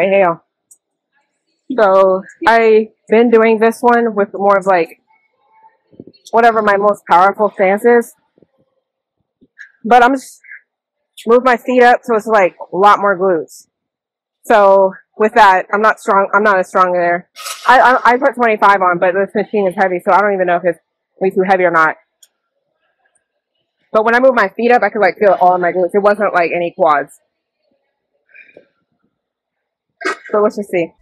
Alright, hey y'all. So, I've been doing this one with more of like, whatever my most powerful stance is. But I'm just, move my feet up so it's like a lot more glutes. So, with that, I'm not as strong there. I put 25 on, but this machine is heavy, so I don't even know if it's way too heavy or not. But when I move my feet up, I could like feel it all in my glutes. It wasn't like any quads. So let's just see.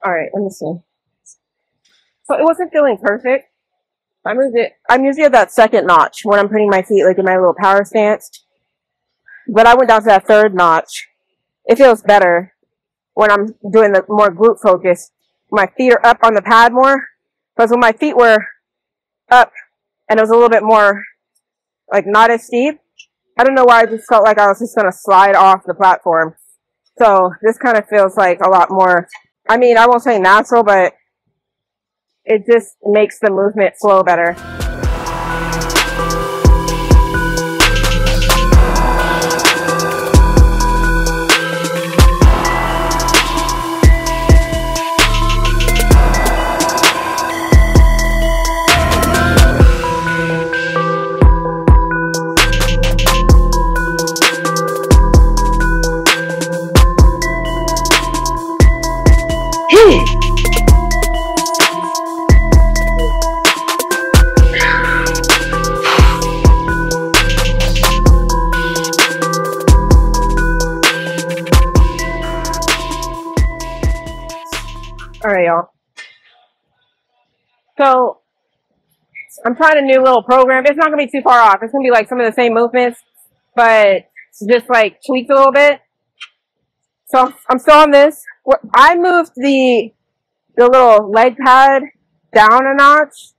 Alright, let me see. So it wasn't feeling perfect. I moved it. I'm usually at that second notch when I'm putting my feet like in my little power stance. But I went down to that third notch. It feels better when I'm doing the more glute focus. My feet are up on the pad more. Because when my feet were up and it was a little bit more like not as steep, I don't know why I just felt like I was just going to slide off the platform. So this kind of feels like a lot more, I mean, I won't say natural, but it just makes the movement flow better. Alright, y'all. So, I'm trying a new little program. It's not going to be too far off. It's going to be like some of the same movements, but just like tweaked a little bit. So, I'm still on this. I moved the little leg pad down a notch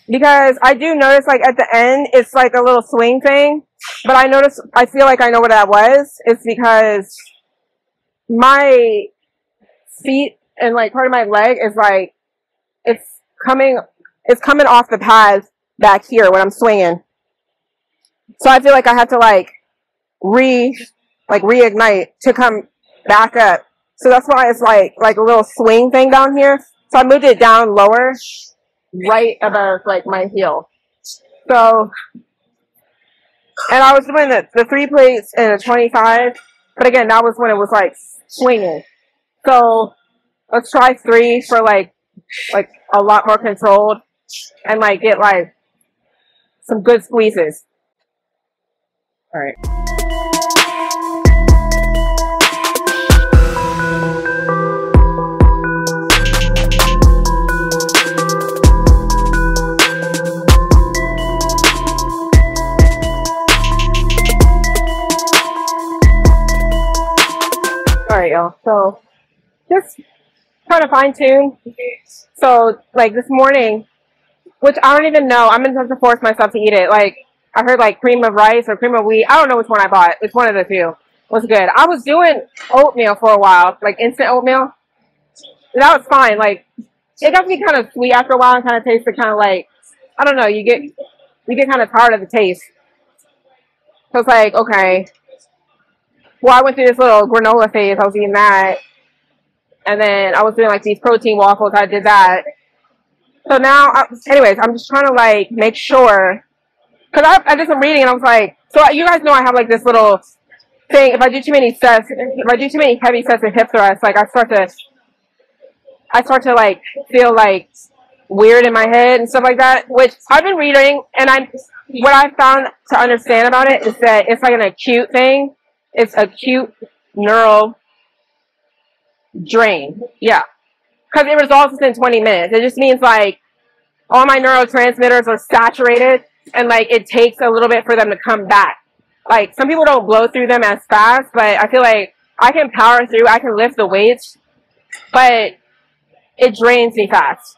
because I do notice like at the end, it's like a little swing thing. But I feel like I know what that was. It's because my feet and like part of my leg is like, it's coming off the pads back here when I'm swinging. So I feel like I have to like reignite to come back up. So that's why it's like a little swing thing down here. So I moved it down lower, right above like my heel. So, and I was doing the 3 plates and a 25, but again, that was when it was like swinging. So let's try 3 for like a lot more controlled and like get like some good squeezes. All right. Alright, y'all. So, just trying to fine tune. So, like this morning, which I don't even know, I'm going to have to force myself to eat it. Like, I heard like cream of rice or cream of wheat. I don't know which one I bought. It's one of the two. Was good. I was doing oatmeal for a while, like instant oatmeal. That was fine. Like, it got to be kind of sweet after a while and kind of tasted kind of like, I don't know, you get kind of tired of the taste. So it's like, okay. Well, I went through this little granola phase. I was eating that. And then I was doing like these protein waffles. I did that. So now, anyways, I'm just trying to like make sure. Because I did some reading and I was like, so you guys know I have like this little saying if I do too many sets, if I do too many heavy sets of hip thrusts, like I start to like feel like weird in my head and stuff like that. Which I've been reading, and what I found to understand about it is that it's like an acute thing. It's acute neural drain. Yeah, because it resolves within 20 minutes. It just means like all my neurotransmitters are saturated, and like it takes a little bit for them to come back. Like some people don't blow through them as fast, but I feel like I can power through. I can lift the weights, but it drains me fast.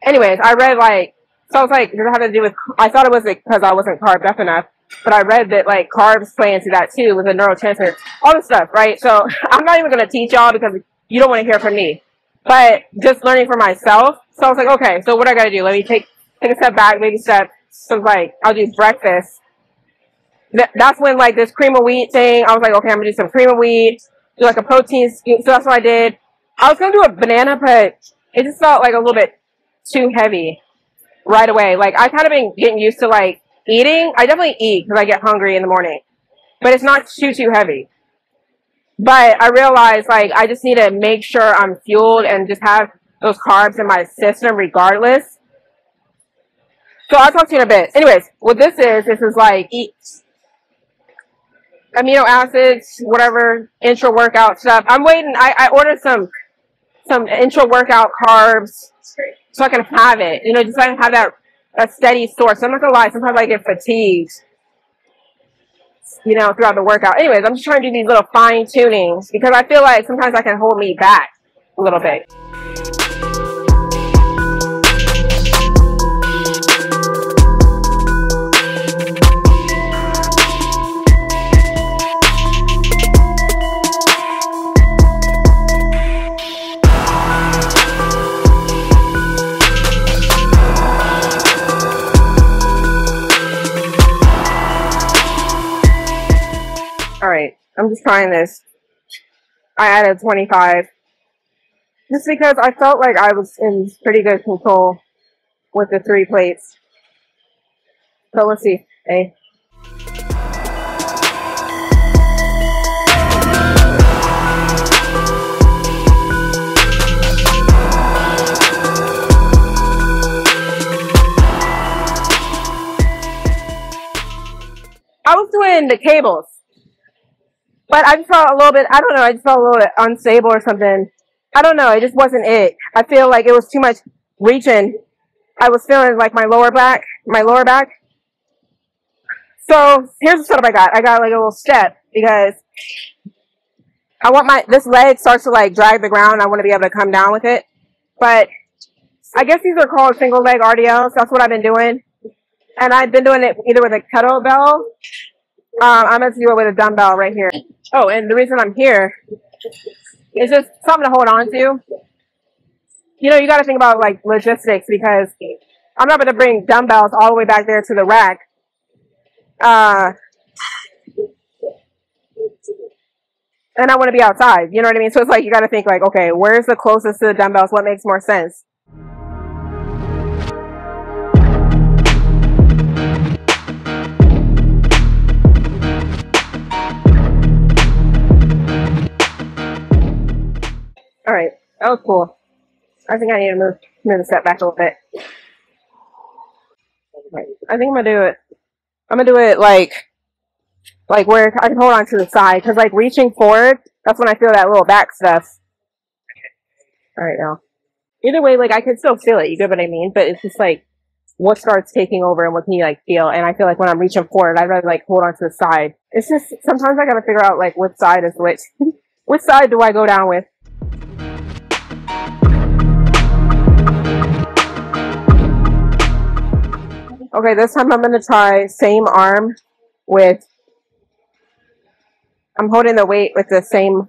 Anyways, I read like, so I was like, does it have to do with, I thought it was because I wasn't carb up enough, but I read that like carbs play into that too with the neurotransmitters, all this stuff, right? So I'm not even going to teach y'all because you don't want to hear from me, but just learning for myself. So I was like, okay, so what I got to do? Let me take a step back, baby step. So like, I'll do breakfast. That's when like this cream of wheat thing, I was like, okay, I'm gonna do some cream of wheat, do like a protein scoop. So that's what I did. I was gonna do a banana, but it just felt like a little bit too heavy right away. Like I kind of been getting used to like eating. I definitely eat because I get hungry in the morning, but it's not too heavy. But I realized like I just need to make sure I'm fueled and just have those carbs in my system regardless. So I'll talk to you in a bit. Anyways, what this is like eat amino acids, whatever, intra workout stuff. I'm waiting. I ordered some intra workout carbs so I can have it. You know, just so I can have that steady source. I'm not gonna lie, sometimes I get fatigued, you know, throughout the workout. Anyways, I'm just trying to do these little fine tunings because I feel like sometimes I can hold me back a little bit. Alright, I'm just trying this. I added 25. Just because I felt like I was in pretty good control with the 3 plates. So let's see. Hey. I was doing the cables. But I just felt a little bit, I don't know, I just felt a little bit unstable or something. I don't know, it just wasn't it. I feel like it was too much reaching. I was feeling like my lower back. So here's the setup I got. I got like a little step because I want this leg starts to like drag the ground. I want to be able to come down with it. But I guess these are called single leg RDLs. That's what I've been doing. And I've been doing it either with a kettlebell. I'm going to do it with a dumbbell right here. Oh, and the reason I'm here is just something to hold on to. You know, you got to think about like logistics because I'm not going to bring dumbbells all the way back there to the rack. And I want to be outside. You know what I mean? So it's like you got to think like, okay, where's the closest to the dumbbells? What makes more sense? Alright, that was cool. I think I need to move the step back a little bit. Right. I think I'm gonna do it. I'm gonna do it like where I can hold on to the side, because like reaching forward, that's when I feel that little back stuff. Alright now. Either way, like I can still feel it, you get what I mean? But it's just like what starts taking over and what can you like feel, and I feel like when I'm reaching forward, I'd rather like hold on to the side. It's just sometimes I gotta figure out like which side is which. Which side do I go down with? Okay, this time I'm going to try same arm with, I'm holding the weight with the same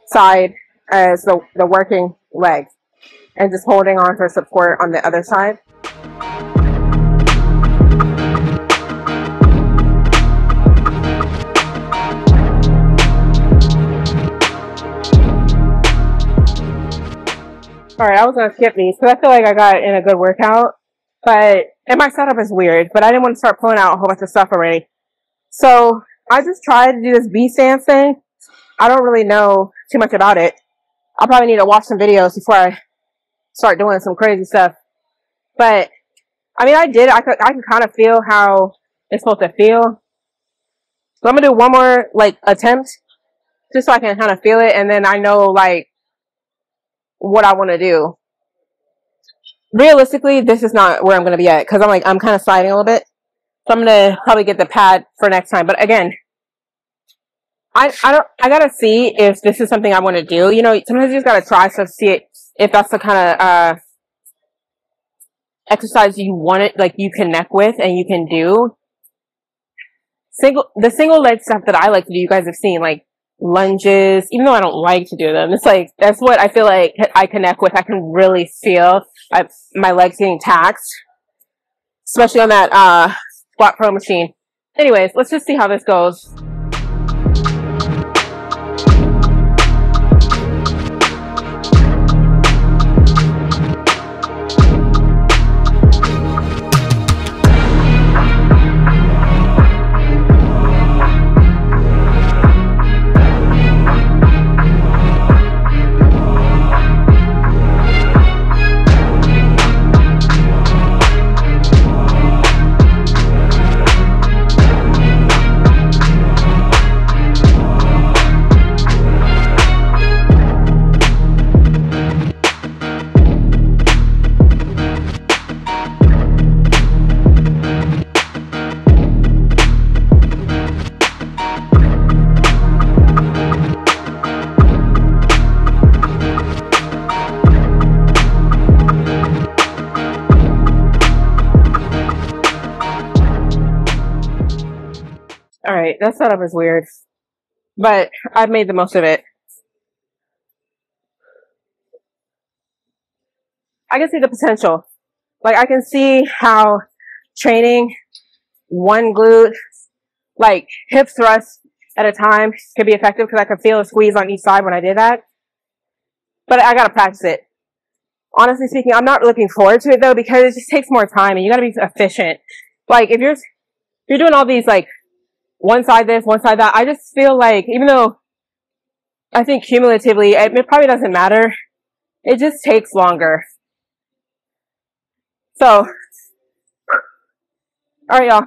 side as the working leg and just holding on for support on the other side. Alright, I was going to skip these because I feel like I got in a good workout. And my setup is weird, but I didn't want to start pulling out a whole bunch of stuff already. So I just tried to do this B stance thing. I don't really know too much about it. I'll probably need to watch some videos before I start doing some crazy stuff. But I mean, I can kind of feel how it's supposed to feel. So I'm gonna do one more like attempt, just so I can kind of feel it, and then I know like what I want to do. Realistically, this is not where I'm gonna be at because I'm kind of sliding a little bit. So I'm gonna probably get the pad for next time. But again, I gotta see if this is something I want to do. You know, sometimes you just gotta try stuff to see it, if that's the kind of exercise you want it, like you connect with and you can do. The single leg stuff that I like to do, you guys have seen, like lunges, even though I don't like to do them. It's like, that's what I feel like I connect with. I can really feel my legs getting taxed, especially on that Squat Pro machine. Anyways, let's just see how this goes. Alright, that setup is weird, but I've made the most of it. I can see the potential. Like, I can see how training one glute, like hip thrust at a time, could be effective because I could feel a squeeze on each side when I did that. But I gotta practice it. Honestly speaking, I'm not looking forward to it though because it just takes more time and you gotta be efficient. Like, if you're doing all these, like, one side this, one side that, I just feel like, even though I think cumulatively, it probably doesn't matter, it just takes longer. So, alright y'all.